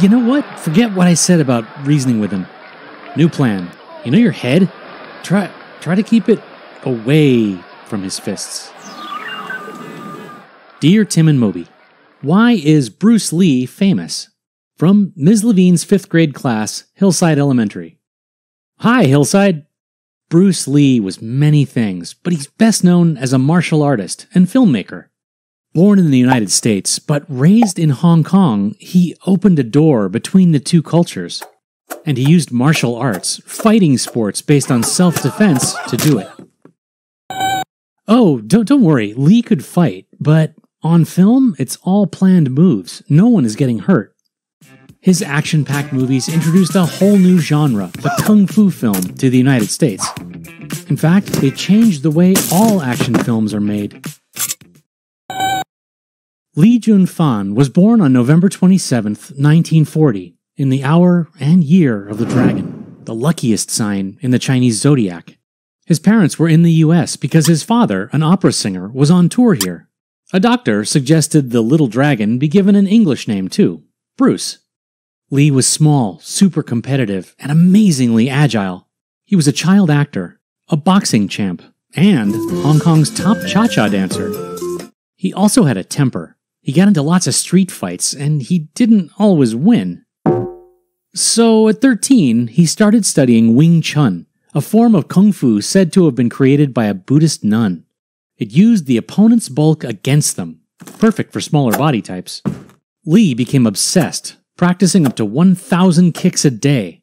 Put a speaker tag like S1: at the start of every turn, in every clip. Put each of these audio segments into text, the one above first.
S1: You know what? Forget what I said about reasoning with him. New plan. You know your head? Try to keep it away from his fists. Dear Tim and Moby, why is Bruce Lee famous? From Ms. Levine's 5th grade class, Hillside Elementary. Hi, Hillside. Bruce Lee was many things, but he's best known as a martial artist and filmmaker. Born in the United States, but raised in Hong Kong, he opened a door between the two cultures. And he used martial arts, fighting sports based on self-defense, to do it. Oh, don't worry, Lee could fight, but on film, it's all planned moves. No one is getting hurt. His action-packed movies introduced a whole new genre, the kung fu film, to the United States. In fact, they changed the way all action films are made. Lee Jun-fan was born on November 27th, 1940, in the hour and year of the dragon, the luckiest sign in the Chinese zodiac. His parents were in the US because his father, an opera singer, was on tour here. A doctor suggested the little dragon be given an English name too, Bruce. Lee was small, super competitive, and amazingly agile. He was a child actor, a boxing champ, and Hong Kong's top cha-cha dancer. He also had a temper. He got into lots of street fights, and he didn't always win. So at 13, he started studying Wing Chun, a form of kung fu said to have been created by a Buddhist nun. It used the opponent's bulk against them, perfect for smaller body types. Lee became obsessed, practicing up to 1,000 kicks a day.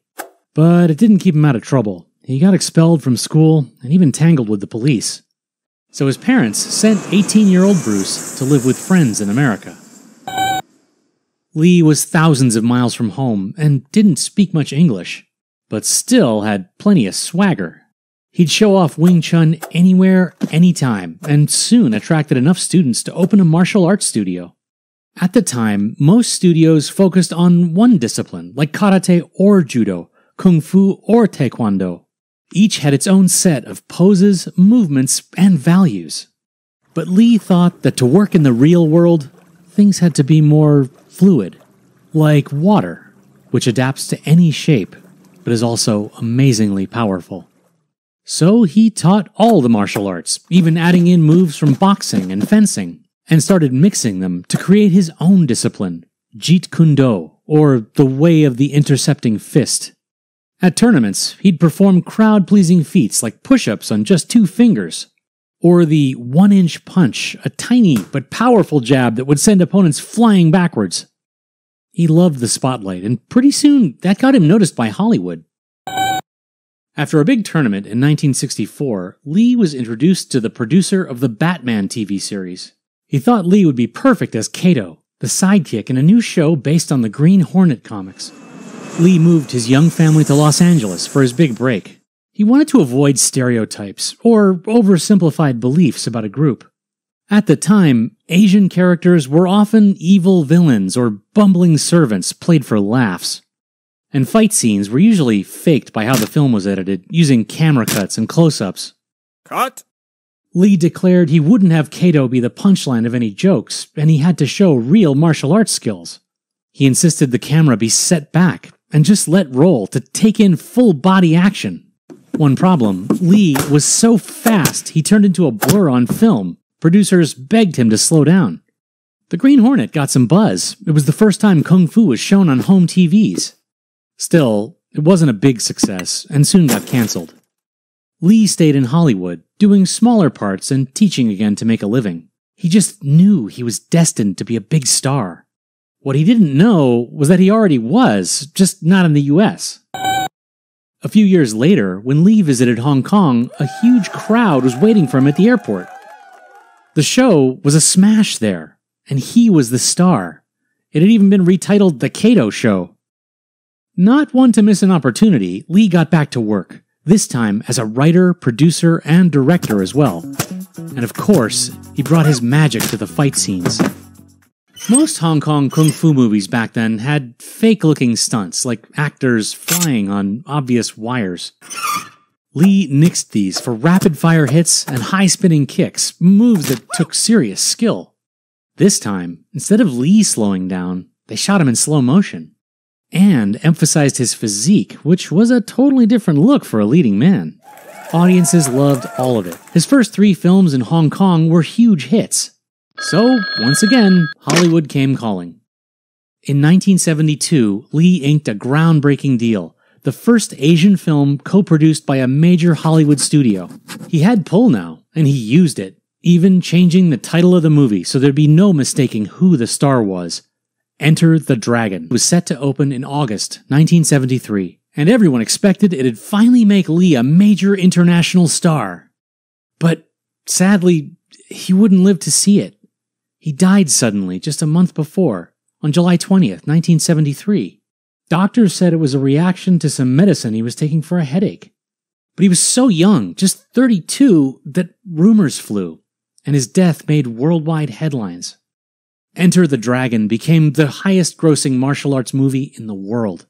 S1: But it didn't keep him out of trouble. He got expelled from school and even tangled with the police. So his parents sent 18-year-old Bruce to live with friends in America. Lee was thousands of miles from home and didn't speak much English, but still had plenty of swagger. He'd show off Wing Chun anywhere, anytime, and soon attracted enough students to open a martial arts studio. At the time, most studios focused on one discipline, like karate or judo, kung fu or taekwondo. Each had its own set of poses, movements, and values. But Lee thought that to work in the real world, things had to be more fluid, like water, which adapts to any shape, but is also amazingly powerful. So he taught all the martial arts, even adding in moves from boxing and fencing, and started mixing them to create his own discipline, Jeet Kune Do, or the way of the intercepting fist. At tournaments, he'd perform crowd-pleasing feats like push-ups on just 2 fingers, or the 1-inch punch, a tiny but powerful jab that would send opponents flying backwards. He loved the spotlight, and pretty soon that got him noticed by Hollywood. After a big tournament in 1964, Lee was introduced to the producer of the Batman TV series. He thought Lee would be perfect as Kato, the sidekick in a new show based on the Green Hornet comics. Lee moved his young family to Los Angeles for his big break. He wanted to avoid stereotypes or oversimplified beliefs about a group. At the time, Asian characters were often evil villains or bumbling servants played for laughs. And fight scenes were usually faked by how the film was edited, using camera cuts and close-ups.
S2: Cut!
S1: Lee declared he wouldn't have Kato be the punchline of any jokes, and he had to show real martial arts skills. He insisted the camera be set back and just let roll to take in full-body action. One problem, Lee was so fast he turned into a blur on film. Producers begged him to slow down. The Green Hornet got some buzz. It was the first time Kung Fu was shown on home TVs. Still, it wasn't a big success and soon got canceled. Lee stayed in Hollywood, doing smaller parts and teaching again to make a living. He just knew he was destined to be a big star. What he didn't know was that he already was, just not in the US. A few years later, when Lee visited Hong Kong, a huge crowd was waiting for him at the airport. The show was a smash there, and he was the star. It had even been retitled The Kato Show. Not one to miss an opportunity, Lee got back to work, this time as a writer, producer, and director as well. And of course, he brought his magic to the fight scenes. Most Hong Kong kung fu movies back then had fake-looking stunts, like actors flying on obvious wires. Lee nixed these for rapid-fire hits and high-spinning kicks, moves that took serious skill. This time, instead of Lee slowing down, they shot him in slow motion, and emphasized his physique, which was a totally different look for a leading man. Audiences loved all of it. His first 3 films in Hong Kong were huge hits. So, once again, Hollywood came calling. In 1972, Lee inked a groundbreaking deal, the first Asian film co-produced by a major Hollywood studio. He had pull now, and he used it, even changing the title of the movie so there'd be no mistaking who the star was. Enter the Dragon was set to open in August 1973, and everyone expected it'd finally make Lee a major international star. But sadly, he wouldn't live to see it. He died suddenly just a month before, on July 20th, 1973. Doctors said it was a reaction to some medicine he was taking for a headache. But he was so young, just 32, that rumors flew, and his death made worldwide headlines. Enter the Dragon became the highest-grossing martial arts movie in the world.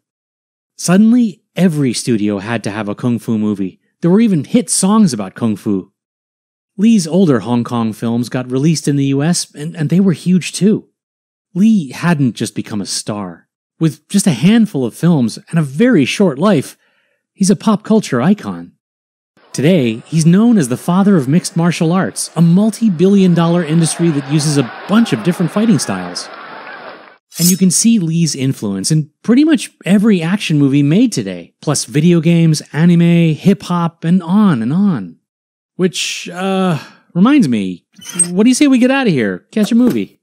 S1: Suddenly, every studio had to have a kung fu movie. There were even hit songs about kung fu. Lee's older Hong Kong films got released in the US, and they were huge too. Lee hadn't just become a star. With just a handful of films and a very short life, he's a pop culture icon. Today, he's known as the father of mixed martial arts, a multi-billion-dollar industry that uses a bunch of different fighting styles. And you can see Lee's influence in pretty much every action movie made today, plus video games, anime, hip-hop, and on and on. Which, reminds me, what do you say we get out of here? Catch a movie.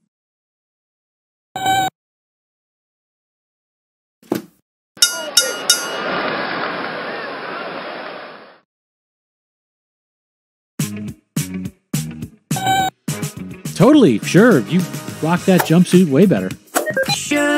S1: Totally, sure. You rock that jumpsuit way better.
S2: Sure.